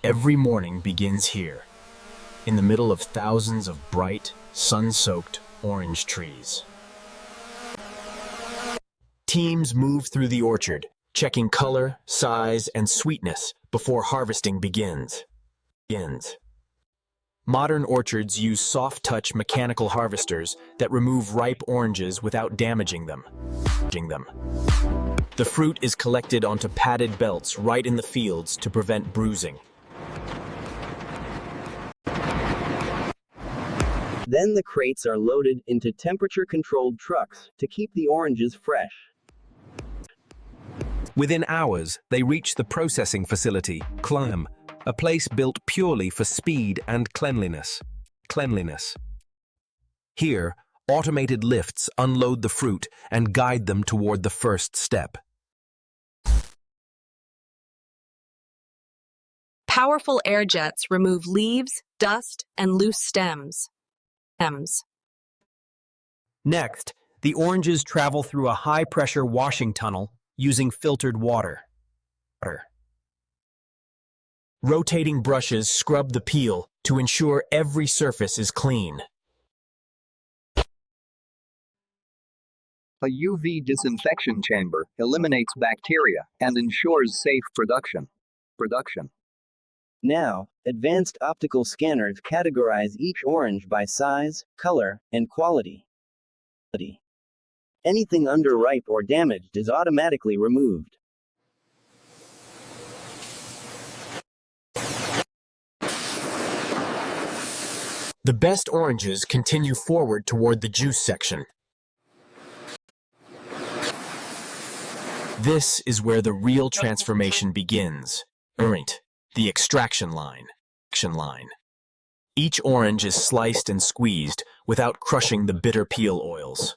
Every morning begins here, in the middle of thousands of bright, sun-soaked orange trees. Teams move through the orchard, checking color, size, and sweetness before harvesting begins. Modern orchards use soft-touch mechanical harvesters that remove ripe oranges without damaging them. The fruit is collected onto padded belts right in the fields to prevent bruising. Then the crates are loaded into temperature-controlled trucks to keep the oranges fresh. Within hours, they reach the processing facility, Climb, a place built purely for speed and cleanliness. Here, automated lifts unload the fruit and guide them toward the first step. Powerful air jets remove leaves, dust, and loose stems. Next, the oranges travel through a high-pressure washing tunnel using filtered water. Rotating brushes scrub the peel to ensure every surface is clean. A UV disinfection chamber eliminates bacteria and ensures safe production. Now, advanced optical scanners categorize each orange by size, color, and quality. Anything underripe or damaged is automatically removed. The best oranges continue forward toward the juice section. This is where the real transformation begins. The extraction line. Each orange is sliced and squeezed without crushing the bitter peel oils.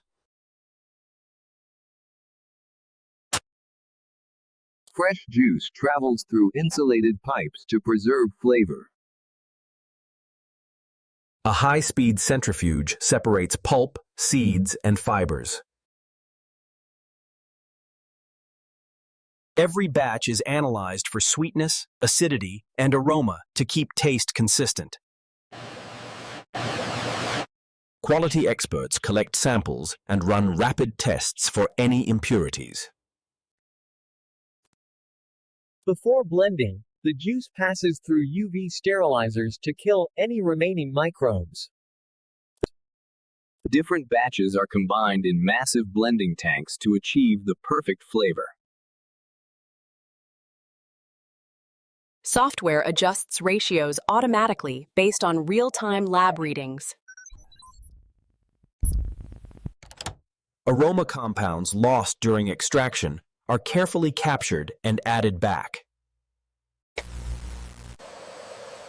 Fresh juice travels through insulated pipes to preserve flavor. A high-speed centrifuge separates pulp, seeds, and fibers. Every batch is analyzed for sweetness, acidity, and aroma to keep taste consistent. Quality experts collect samples and run rapid tests for any impurities. Before blending, the juice passes through UV sterilizers to kill any remaining microbes. Different batches are combined in massive blending tanks to achieve the perfect flavor. Software adjusts ratios automatically based on real-time lab readings. Aroma compounds lost during extraction are carefully captured and added back.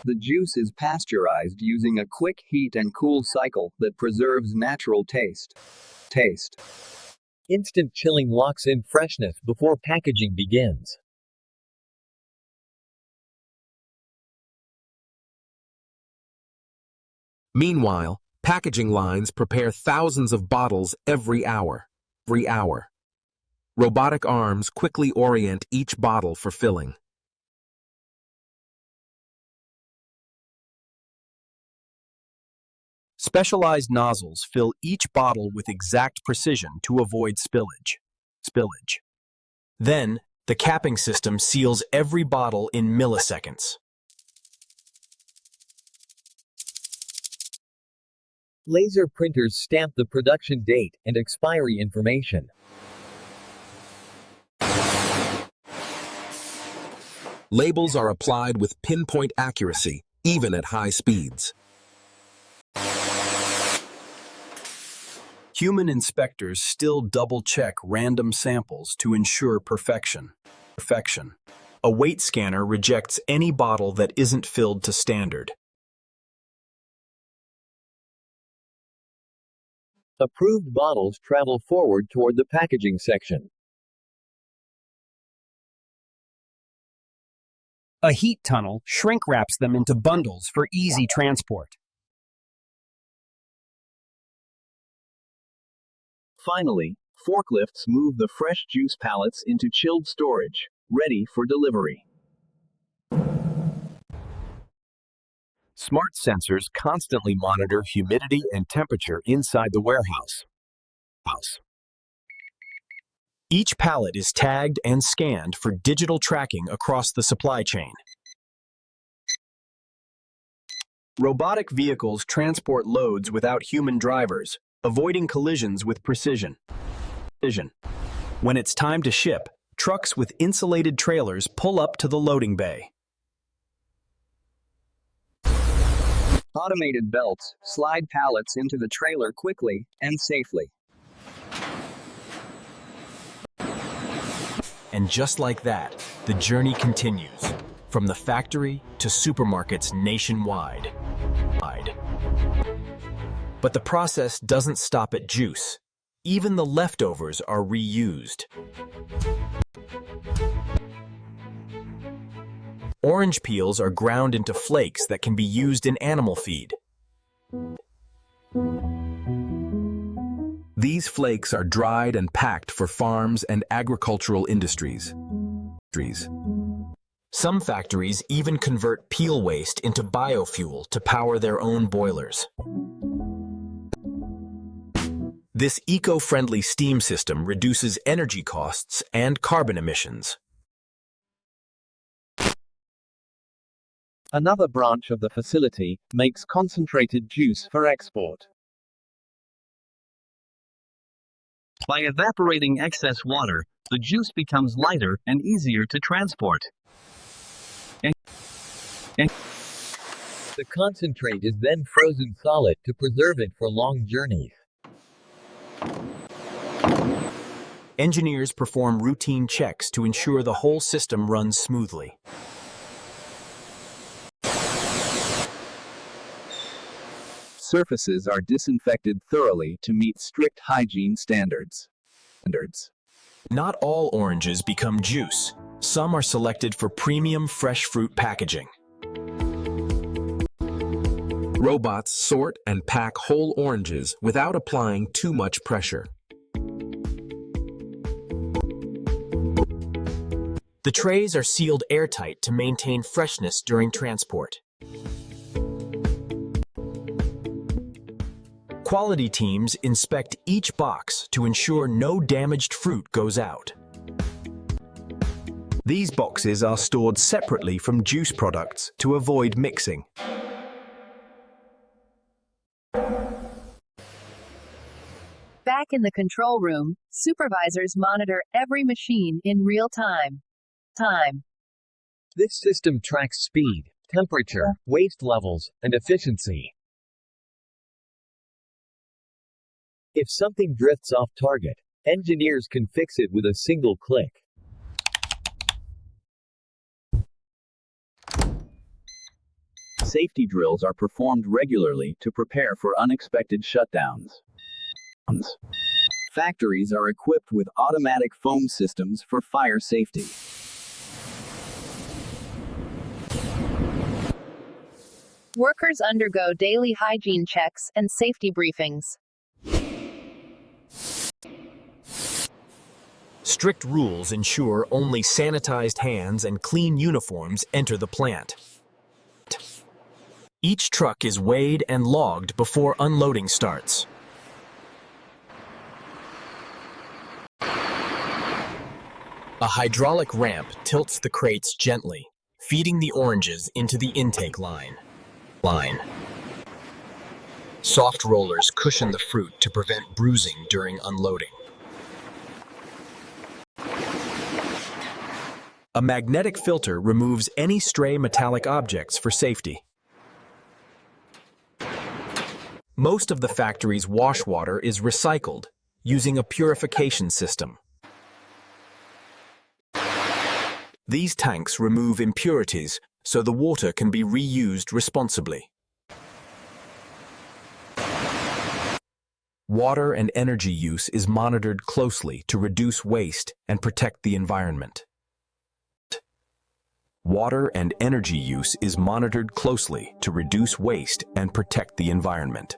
The juice is pasteurized using a quick heat and cool cycle that preserves natural taste. Instant chilling locks in freshness before packaging begins. Meanwhile, packaging lines prepare thousands of bottles every hour. Robotic arms quickly orient each bottle for filling. Specialized nozzles fill each bottle with exact precision to avoid spillage. Then, the capping system seals every bottle in milliseconds. Laser printers stamp the production date and expiry information. Labels are applied with pinpoint accuracy, even at high speeds. Human inspectors still double-check random samples to ensure perfection. A weight scanner rejects any bottle that isn't filled to standard. Approved bottles travel forward toward the packaging section. A heat tunnel shrink wraps them into bundles for easy transport. Finally, forklifts move the fresh juice pallets into chilled storage, ready for delivery. Smart sensors constantly monitor humidity and temperature inside the warehouse. Each pallet is tagged and scanned for digital tracking across the supply chain. Robotic vehicles transport loads without human drivers, avoiding collisions with precision. When it's time to ship, trucks with insulated trailers pull up to the loading bay. Automated belts slide pallets into the trailer quickly and safely. And just like that, the journey continues, from the factory to supermarkets nationwide. But the process doesn't stop at juice. Even the leftovers are reused. Orange peels are ground into flakes that can be used in animal feed. These flakes are dried and packed for farms and agricultural industries. Some factories even convert peel waste into biofuel to power their own boilers. This eco-friendly steam system reduces energy costs and carbon emissions. Another branch of the facility makes concentrated juice for export. By evaporating excess water, the juice becomes lighter and easier to transport. The concentrate is then frozen solid to preserve it for long journeys. Engineers perform routine checks to ensure the whole system runs smoothly. Surfaces are disinfected thoroughly to meet strict hygiene standards. Not all oranges become juice. Some are selected for premium fresh fruit packaging. Robots sort and pack whole oranges without applying too much pressure. The trays are sealed airtight to maintain freshness during transport. Quality teams inspect each box to ensure no damaged fruit goes out. These boxes are stored separately from juice products to avoid mixing. Back in the control room, supervisors monitor every machine in real time. This system tracks speed, temperature, waste levels, and efficiency. If something drifts off target, engineers can fix it with a single click. Safety drills are performed regularly to prepare for unexpected shutdowns. Factories are equipped with automatic foam systems for fire safety. Workers undergo daily hygiene checks and safety briefings. Strict rules ensure only sanitized hands and clean uniforms enter the plant. Each truck is weighed and logged before unloading starts. A hydraulic ramp tilts the crates gently, feeding the oranges into the intake line. Soft rollers cushion the fruit to prevent bruising during unloading. A magnetic filter removes any stray metallic objects for safety. Most of the factory's wash water is recycled using a purification system. These tanks remove impurities so the water can be reused responsibly. Water and energy use is monitored closely to reduce waste and protect the environment. Water and energy use is monitored closely to reduce waste and protect the environment.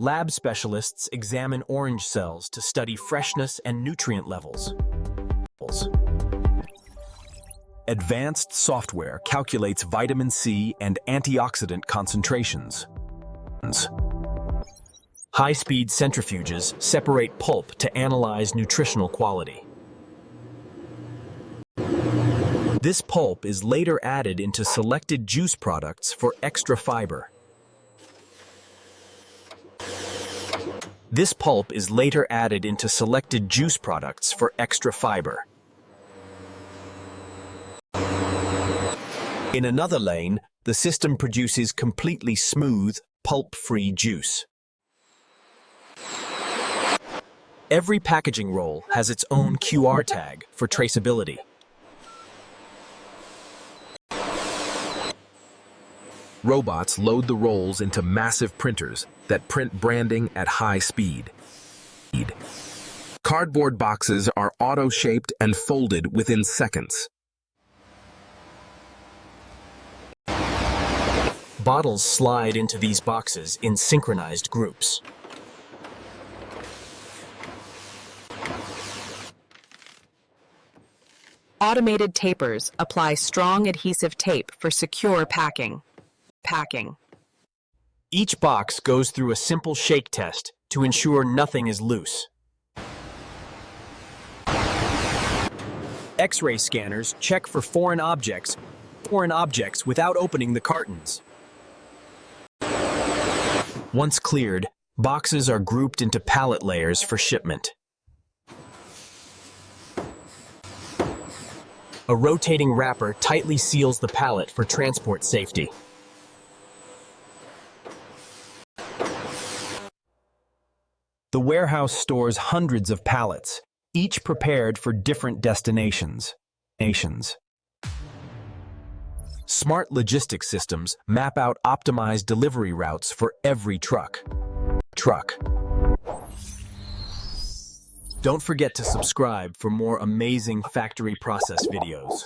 Lab specialists examine orange cells to study freshness and nutrient levels. Advanced software calculates vitamin C and antioxidant concentrations. High-speed centrifuges separate pulp to analyze nutritional quality. This pulp is later added into selected juice products for extra fiber. This pulp is later added into selected juice products for extra fiber. In another lane, the system produces completely smooth, pulp-free juice. Every packaging roll has its own QR tag for traceability. Robots load the rolls into massive printers that print branding at high speed. Cardboard boxes are auto-shaped and folded within seconds. Bottles slide into these boxes in synchronized groups. Automated tapers apply strong adhesive tape for secure packing. Each box goes through a simple shake test to ensure nothing is loose. X-ray scanners check for foreign objects without opening the cartons. Once cleared, boxes are grouped into pallet layers for shipment. A rotating wrapper tightly seals the pallet for transport safety. The warehouse stores hundreds of pallets, each prepared for different destinations. Smart logistics systems map out optimized delivery routes for every truck. Don't forget to subscribe for more amazing factory process videos.